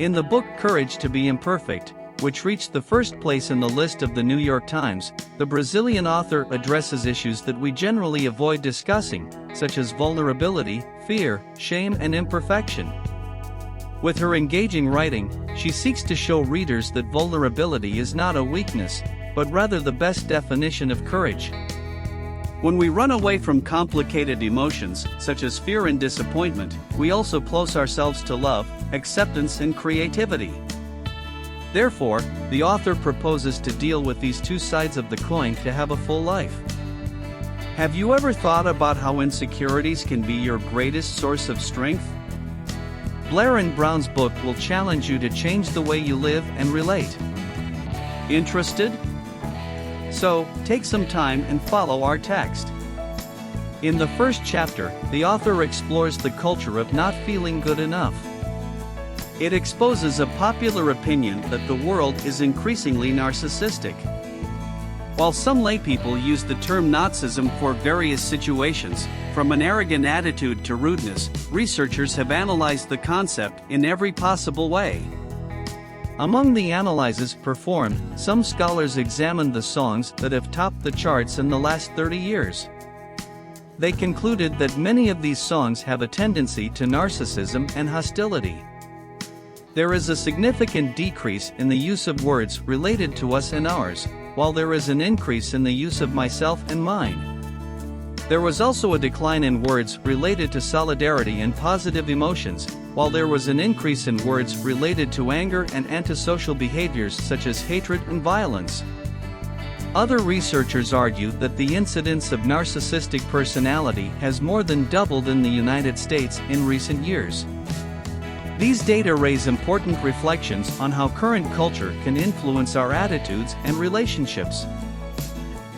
In the book Courage to be Imperfect, which reached the first place in the list of the New York Times, the Brazilian author addresses issues that we generally avoid discussing, such as vulnerability, fear, shame, and imperfection. With her engaging writing, she seeks to show readers that vulnerability is not a weakness, but rather the best definition of courage. When we run away from complicated emotions, such as fear and disappointment, we also close ourselves to love, acceptance, and creativity. Therefore, the author proposes to deal with these two sides of the coin to have a full life. Have you ever thought about how insecurities can be your greatest source of strength? Brené Brown's book will challenge you to change the way you live and relate. Interested? So, take some time and follow our text. In the first chapter, the author explores the culture of not feeling good enough. It exposes a popular opinion that the world is increasingly narcissistic. While some laypeople use the term Nazism for various situations, from an arrogant attitude to rudeness, researchers have analyzed the concept in every possible way. Among the analyses performed, some scholars examined the songs that have topped the charts in the last 30 years. They concluded that many of these songs have a tendency to narcissism and hostility. There is a significant decrease in the use of words related to us and ours, while there is an increase in the use of myself and mine. There was also a decline in words related to solidarity and positive emotions, while there was an increase in words related to anger and antisocial behaviors such as hatred and violence. Other researchers argue that the incidence of narcissistic personality has more than doubled in the United States in recent years. These data raise important reflections on how current culture can influence our attitudes and relationships.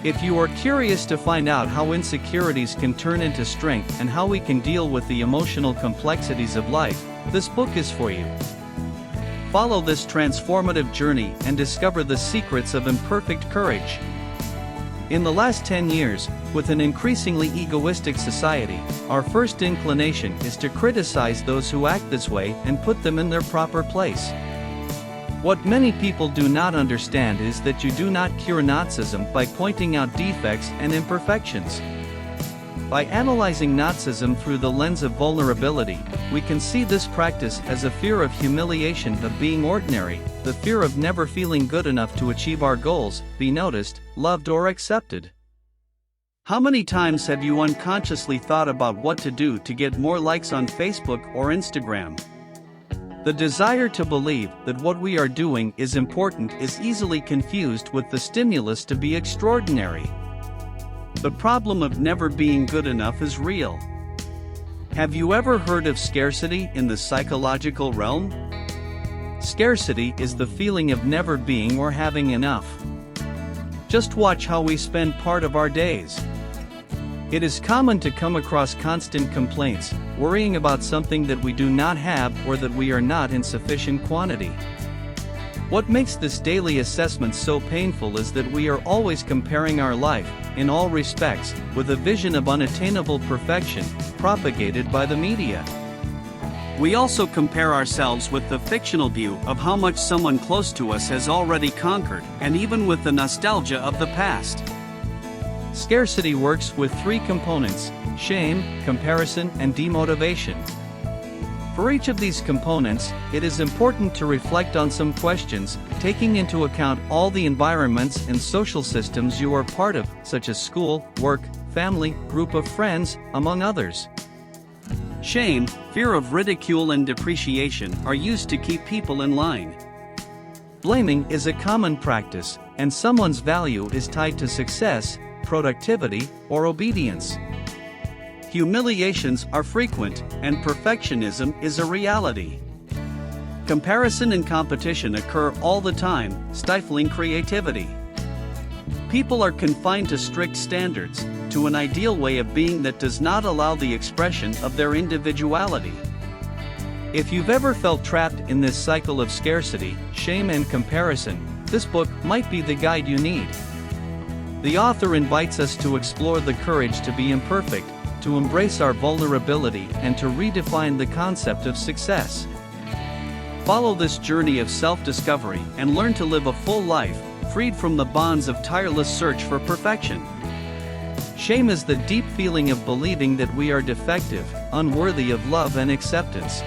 If you are curious to find out how insecurities can turn into strength and how we can deal with the emotional complexities of life, this book is for you. Follow this transformative journey and discover the secrets of imperfect courage. In the last 10 years, with an increasingly egoistic society, our first inclination is to criticize those who act this way and put them in their proper place. What many people do not understand is that you do not cure Nazism by pointing out defects and imperfections. By analyzing Nazism through the lens of vulnerability, we can see this practice as a fear of humiliation of being ordinary, the fear of never feeling good enough to achieve our goals, be noticed, loved or accepted. How many times have you unconsciously thought about what to do to get more likes on Facebook or Instagram? The desire to believe that what we are doing is important is easily confused with the stimulus to be extraordinary. The problem of never being good enough is real. Have you ever heard of scarcity in the psychological realm? Scarcity is the feeling of never being or having enough. Just watch how we spend part of our days. It is common to come across constant complaints, worrying about something that we do not have or that we are not in sufficient quantity. What makes this daily assessment so painful is that we are always comparing our life, in all respects, with a vision of unattainable perfection, propagated by the media. We also compare ourselves with the fictional view of how much someone close to us has already conquered, and even with the nostalgia of the past. Scarcity works with three components: shame, comparison, and demotivation. For each of these components, it is important to reflect on some questions, taking into account all the environments and social systems you are part of, such as school, work, family, group of friends, among others. Shame, fear of ridicule and depreciation are used to keep people in line. Blaming is a common practice, and someone's value is tied to success, productivity, or obedience. Humiliations are frequent, and perfectionism is a reality. Comparison and competition occur all the time, stifling creativity. People are confined to strict standards, to an ideal way of being that does not allow the expression of their individuality. If you've ever felt trapped in this cycle of scarcity, shame and comparison, this book might be the guide you need. The author invites us to explore the courage to be imperfect, to embrace our vulnerability and to redefine the concept of success. Follow this journey of self-discovery and learn to live a full life, freed from the bonds of tireless search for perfection. Shame is the deep feeling of believing that we are defective, unworthy of love and acceptance.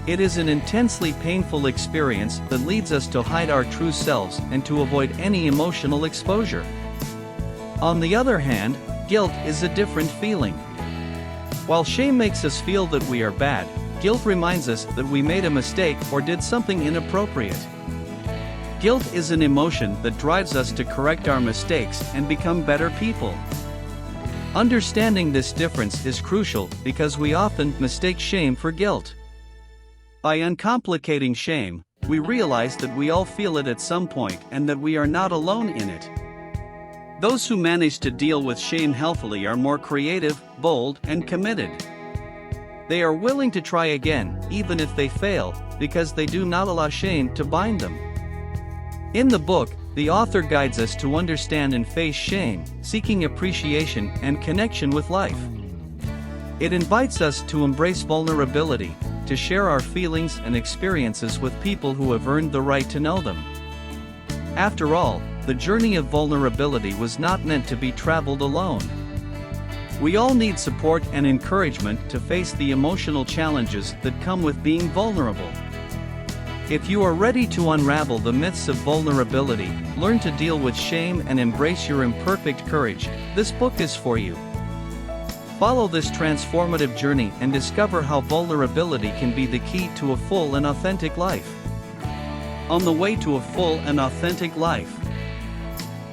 It is an intensely painful experience that leads us to hide our true selves and to avoid any emotional exposure. On the other hand, guilt is a different feeling. While shame makes us feel that we are bad, guilt reminds us that we made a mistake or did something inappropriate. Guilt is an emotion that drives us to correct our mistakes and become better people. Understanding this difference is crucial because we often mistake shame for guilt. By uncomplicating shame, we realize that we all feel it at some point and that we are not alone in it. Those who manage to deal with shame healthily are more creative, bold, and committed. They are willing to try again, even if they fail, because they do not allow shame to bind them. In the book, the author guides us to understand and face shame, seeking appreciation and connection with life. It invites us to embrace vulnerability, to share our feelings and experiences with people who have earned the right to know them. After all, the journey of vulnerability was not meant to be traveled alone. We all need support and encouragement to face the emotional challenges that come with being vulnerable. If you are ready to unravel the myths of vulnerability, learn to deal with shame and embrace your imperfect courage, this book is for you. Follow this transformative journey and discover how vulnerability can be the key to a full and authentic life. On the way to a full and authentic life.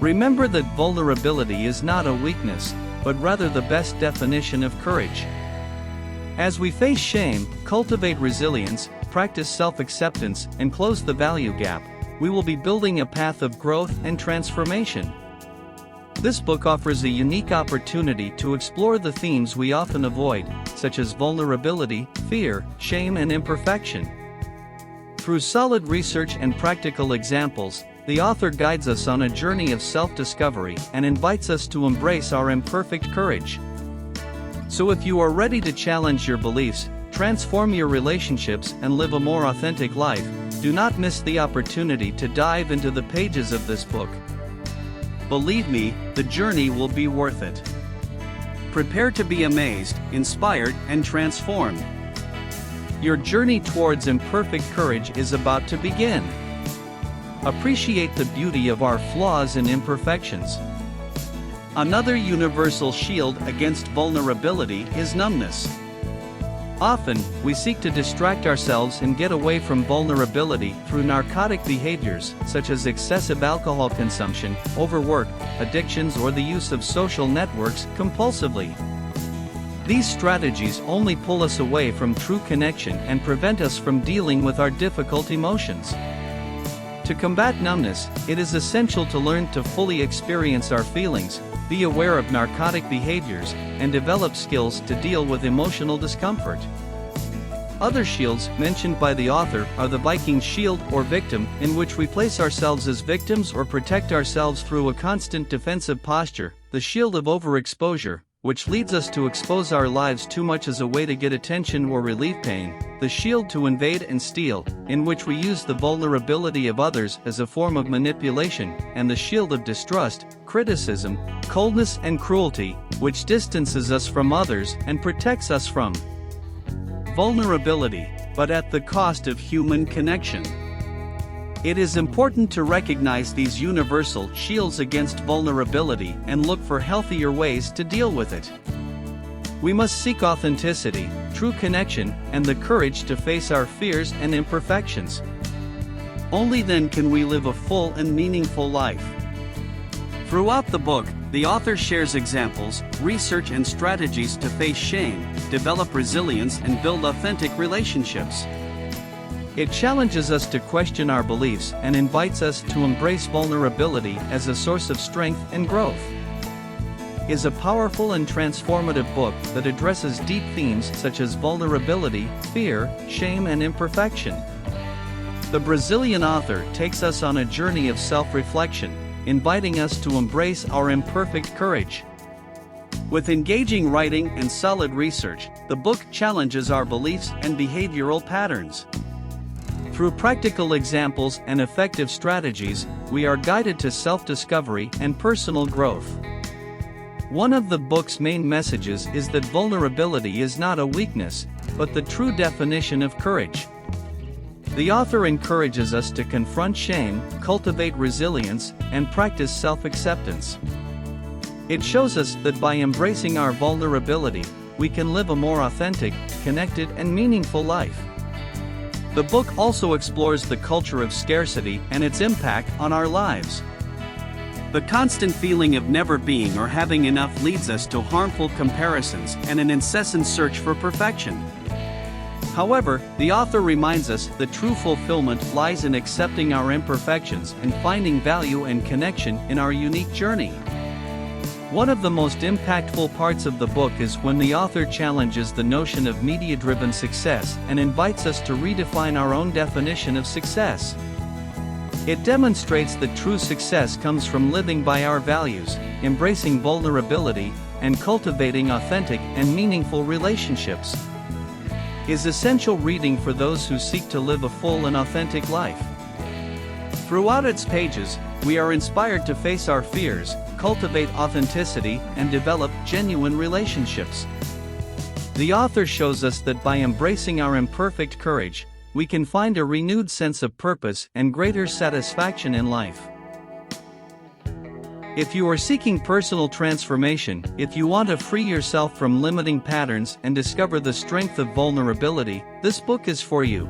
Remember that vulnerability is not a weakness, but rather the best definition of courage. As we face shame, cultivate resilience, practice self-acceptance, and close the value gap, we will be building a path of growth and transformation. This book offers a unique opportunity to explore the themes we often avoid, such as vulnerability, fear, shame, and imperfection. Through solid research and practical examples, the author guides us on a journey of self-discovery and invites us to embrace our imperfect courage. So if you are ready to challenge your beliefs, transform your relationships, and live a more authentic life, do not miss the opportunity to dive into the pages of this book. Believe me, the journey will be worth it. Prepare to be amazed, inspired, and transformed. Your journey towards imperfect courage is about to begin. Appreciate the beauty of our flaws and imperfections. Another universal shield against vulnerability is numbness. Often, we seek to distract ourselves and get away from vulnerability through narcotic behaviors such as excessive alcohol consumption, overwork, addictions, or the use of social networks compulsively. These strategies only pull us away from true connection and prevent us from dealing with our difficult emotions. To combat numbness, it is essential to learn to fully experience our feelings, be aware of narcotic behaviors, and develop skills to deal with emotional discomfort. Other shields mentioned by the author are the Viking shield or victim, in which we place ourselves as victims or protect ourselves through a constant defensive posture, the shield of overexposure, which leads us to expose our lives too much as a way to get attention or relieve pain, the shield to invade and steal, in which we use the vulnerability of others as a form of manipulation, and the shield of distrust, criticism, coldness, and cruelty, which distances us from others and protects us from vulnerability, but at the cost of human connection. It is important to recognize these universal shields against vulnerability and look for healthier ways to deal with it. We must seek authenticity, true connection, and the courage to face our fears and imperfections. Only then can we live a full and meaningful life. Throughout the book, the author shares examples, research, and strategies to face shame, develop resilience, and build authentic relationships. It challenges us to question our beliefs and invites us to embrace vulnerability as a source of strength and growth. It is a powerful and transformative book that addresses deep themes such as vulnerability, fear, shame, and imperfection. The Brazilian author takes us on a journey of self-reflection, inviting us to embrace our imperfect courage. With engaging writing and solid research, the book challenges our beliefs and behavioral patterns. Through practical examples and effective strategies, we are guided to self-discovery and personal growth. One of the book's main messages is that vulnerability is not a weakness, but the true definition of courage. The author encourages us to confront shame, cultivate resilience, and practice self-acceptance. It shows us that by embracing our vulnerability, we can live a more authentic, connected, and meaningful life. The book also explores the culture of scarcity and its impact on our lives. The constant feeling of never being or having enough leads us to harmful comparisons and an incessant search for perfection. However, the author reminds us that true fulfillment lies in accepting our imperfections and finding value and connection in our unique journey. One of the most impactful parts of the book is when the author challenges the notion of media-driven success and invites us to redefine our own definition of success. It demonstrates that true success comes from living by our values, embracing vulnerability, and cultivating authentic and meaningful relationships. Is essential reading for those who seek to live a full and authentic life. Throughout its pages, we are inspired to face our fears, cultivate authenticity, and develop genuine relationships. The author shows us that by embracing our imperfect courage, we can find a renewed sense of purpose and greater satisfaction in life. If you are seeking personal transformation, if you want to free yourself from limiting patterns and discover the strength of vulnerability, this book is for you.